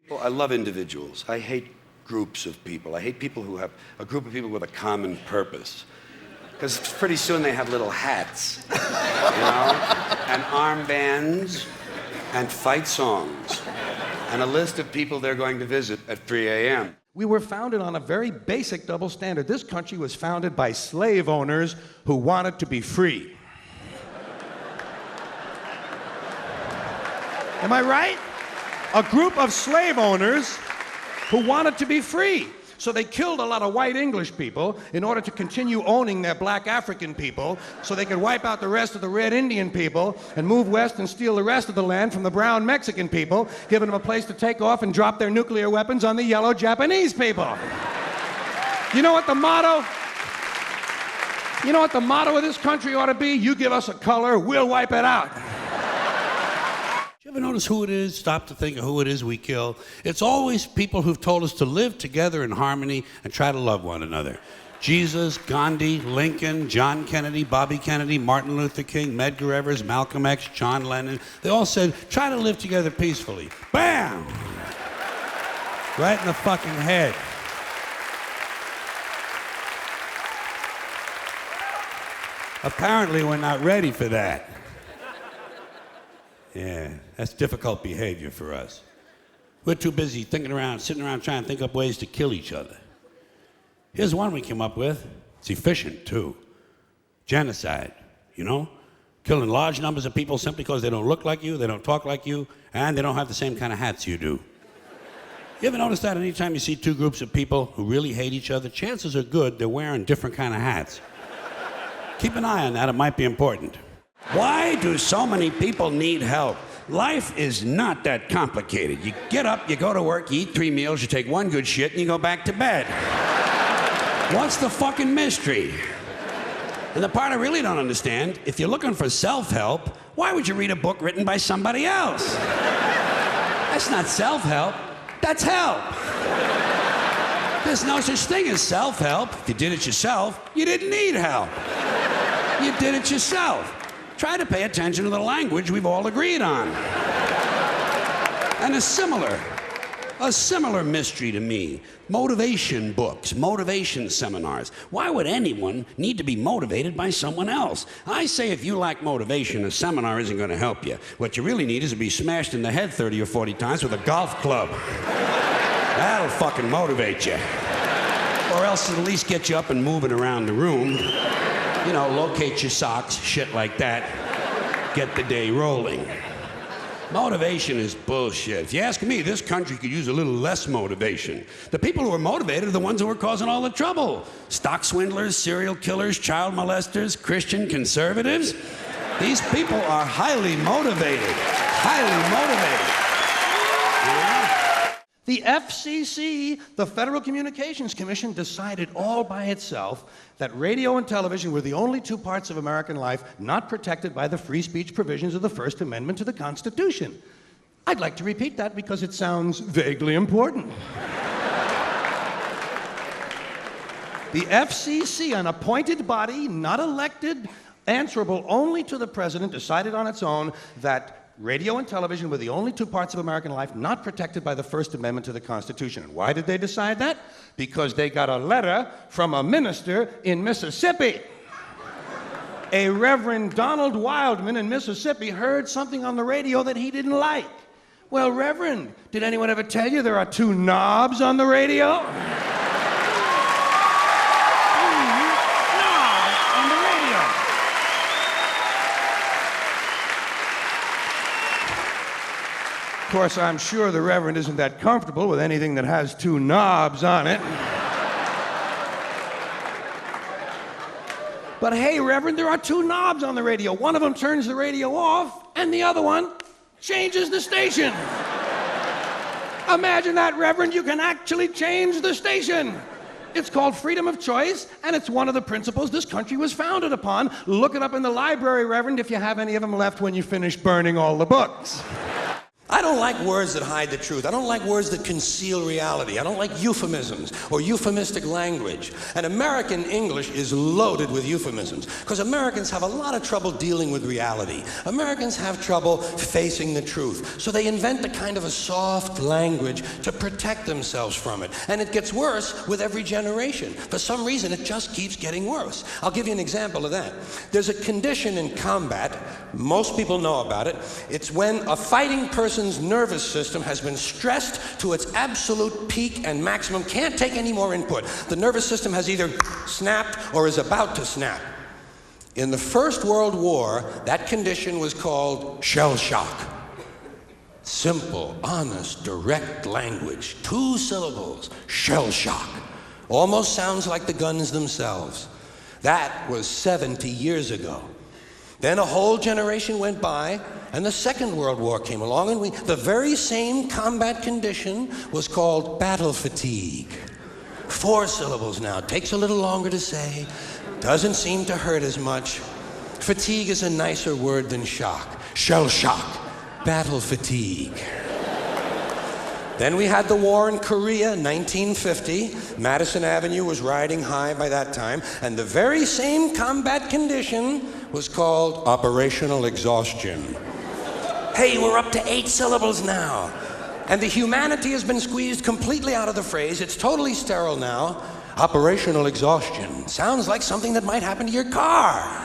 Well, I love individuals. I hate groups of people. I hate people who have a group of people with a common purpose. Because pretty soon they have little hats, you know, and armbands, and fight songs, and a list of people they're going to visit at 3 a.m. We were founded on a very basic double standard. This country was founded by slave owners who wanted to be free. Am I right? A group of slave owners who wanted to be free. So they killed a lot of white English people in order to continue owning their black African people so they could wipe out the rest of the red Indian people and move west and steal the rest of the land from the brown Mexican people, giving them a place to take off and drop their nuclear weapons on the yellow Japanese people. You know what the motto? You know what the motto of this country ought to be? You give us a color, we'll wipe it out. You ever notice who it is? Stop to think of who it is we kill. It's always people who've told us to live together in harmony and try to love one another. Jesus, Gandhi, Lincoln, John Kennedy, Bobby Kennedy, Martin Luther King, Medgar Evers, Malcolm X, John Lennon. They all said, try to live together peacefully. Bam! Right in the fucking head. Apparently, we're not ready for that. Yeah, that's difficult behavior for us. We're too busy sitting around trying to think up ways to kill each other. Here's one we came up with. It's efficient, too. Genocide, you know? Killing large numbers of people simply because they don't look like you, they don't talk like you, and they don't have the same kind of hats you do. You ever notice that anytime you see two groups of people who really hate each other, chances are good they're wearing different kind of hats. Keep an eye on that, it might be important. Why do so many people need help? Life is not that complicated. You get up, you go to work, you eat 3 meals, you take 1 good shit, and you go back to bed. What's the fucking mystery? And the part I really don't understand, if you're looking for self-help, why would you read a book written by somebody else? That's not self-help, that's help. There's no such thing as self-help. If you did it yourself, you didn't need help. You did it yourself. Try to pay attention to the language we've all agreed on. And a similar mystery to me, motivation books, motivation seminars. Why would anyone need to be motivated by someone else? I say if you lack motivation, a seminar isn't going to help you. What you really need is to be smashed in the head 30 or 40 times with a golf club. That'll fucking motivate you. Or else it'll at least get you up and moving around the room. You know, locate your socks, shit like that. Get the day rolling. Motivation is bullshit. If you ask me, this country could use a little less motivation. The people who are motivated are the ones who are causing all the trouble. Stock swindlers, serial killers, child molesters, Christian conservatives. These people are highly motivated. Highly motivated. The FCC, the Federal Communications Commission, decided all by itself that radio and television were the only 2 parts of American life not protected by the free speech provisions of the First Amendment to the Constitution. I'd like to repeat that because it sounds vaguely important. The FCC, an appointed body, not elected, answerable only to the president, decided on its own that radio and television were the only 2 parts of American life not protected by the First Amendment to the Constitution. And why did they decide that? Because they got a letter from a minister in Mississippi. A Reverend Donald Wildman in Mississippi heard something on the radio that he didn't like. Well, Reverend, did anyone ever tell you there are 2 knobs on the radio? Of course, I'm sure the Reverend isn't that comfortable with anything that has 2 knobs on it. But hey, Reverend, there are 2 knobs on the radio. One of them turns the radio off, and the other one changes the station. Imagine that, Reverend, you can actually change the station. It's called freedom of choice, and it's one of the principles this country was founded upon. Look it up in the library, Reverend, if you have any of them left when you finish burning all the books. I don't like words that hide the truth. I don't like words that conceal reality. I don't like euphemisms or euphemistic language. And American English is loaded with euphemisms because Americans have a lot of trouble dealing with reality. Americans have trouble facing the truth. So they invent a kind of a soft language to protect themselves from it. And it gets worse with every generation. For some reason, it just keeps getting worse. I'll give you an example of that. There's a condition in combat, most people know about it. It's when a fighting person's nervous system has been stressed to its absolute peak and maximum, can't take any more input. The nervous system has either snapped or is about to snap. In the First World War, that condition was called shell shock. Simple, honest, direct language, 2 syllables, shell shock. Almost sounds like the guns themselves. That was 70 years ago. Then a whole generation went by, and the Second World War came along, and the very same combat condition was called battle fatigue. 4 syllables now. Takes a little longer to say. Doesn't seem to hurt as much. Fatigue is a nicer word than shock. Shell shock. Battle fatigue. Then we had the war in Korea, 1950. Madison Avenue was riding high by that time, and the very same combat condition was called operational exhaustion. Hey, we're up to 8 syllables now. And the humanity has been squeezed completely out of the phrase. It's totally sterile now. Operational exhaustion. Sounds like something that might happen to your car.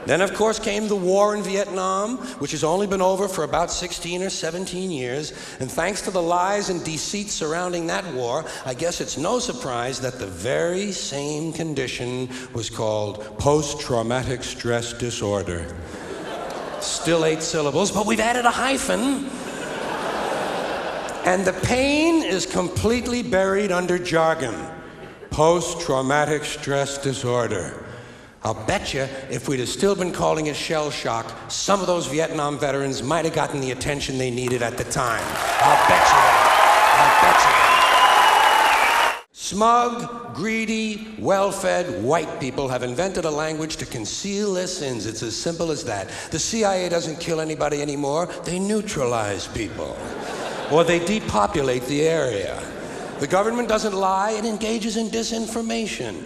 Then, of course, came the war in Vietnam, which has only been over for about 16 or 17 years. And thanks to the lies and deceit surrounding that war, I guess it's no surprise that the very same condition was called post-traumatic stress disorder. Still 8 syllables, but we've added a hyphen. And the pain is completely buried under jargon. Post-traumatic stress disorder. I'll bet you if we'd have still been calling it shell shock, some of those Vietnam veterans might have gotten the attention they needed at the time. I'll bet you that. I'll bet you that. Smug, greedy, well-fed white people have invented a language to conceal their sins. It's as simple as that. The CIA doesn't kill anybody anymore. They neutralize people. Or they depopulate the area. The government doesn't lie. It engages in disinformation.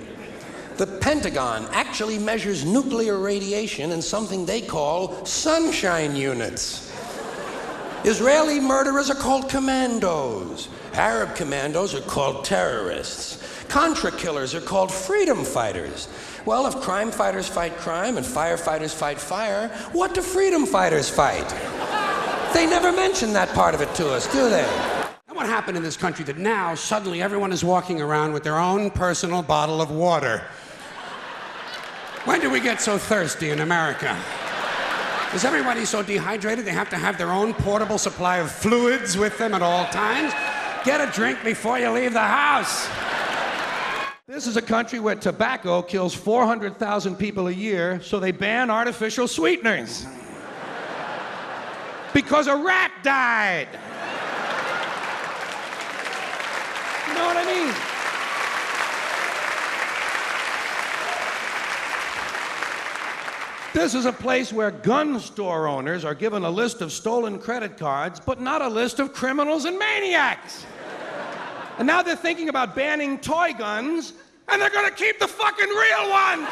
The Pentagon actually measures nuclear radiation in something they call sunshine units. Israeli murderers are called commandos. Arab commandos are called terrorists. Contra killers are called freedom fighters. Well, if crime fighters fight crime and firefighters fight fire, what do freedom fighters fight? They never mention that part of it to us, do they? And what happened in this country that now suddenly everyone is walking around with their own personal bottle of water? When did we get so thirsty in America? Is everybody so dehydrated they have to have their own portable supply of fluids with them at all times? Get a drink before you leave the house. This is a country where tobacco kills 400,000 people a year, so they ban artificial sweeteners. Because a rat died. You know what I mean? This is a place where gun store owners are given a list of stolen credit cards, but not a list of criminals and maniacs. And now they're thinking about banning toy guns, and they're gonna keep the fucking real ones!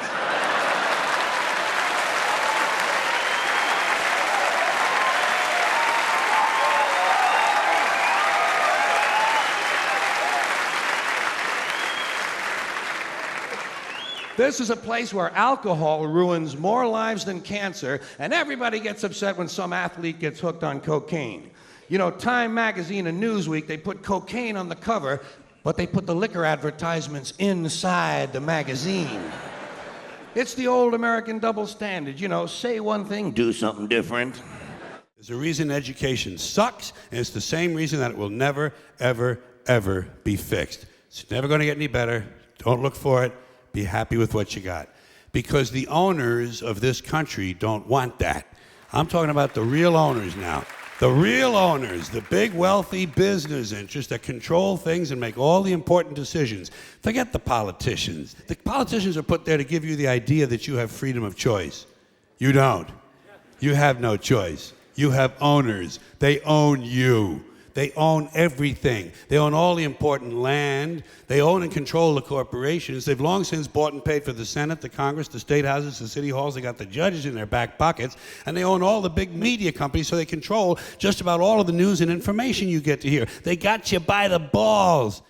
This is a place where alcohol ruins more lives than cancer, and everybody gets upset when some athlete gets hooked on cocaine. You know, Time Magazine and Newsweek, they put cocaine on the cover, but they put the liquor advertisements inside the magazine. It's the old American double standard, you know, say one thing, do something different. There's a reason education sucks, and it's the same reason that it will never, ever, ever be fixed. It's never going to get any better. Don't look for it. Be happy with what you got. Because the owners of this country don't want that. I'm talking about the real owners now. The real owners, the big wealthy business interests that control things and make all the important decisions. Forget the politicians. The politicians are put there to give you the idea that you have freedom of choice. You don't. You have no choice. You have owners. They own you. They own everything. They own all the important land. They own and control the corporations. They've long since bought and paid for the Senate, the Congress, the state houses, the city halls. They got the judges in their back pockets. And they own all the big media companies, so they control just about all of the news and information you get to hear. They got you by the balls.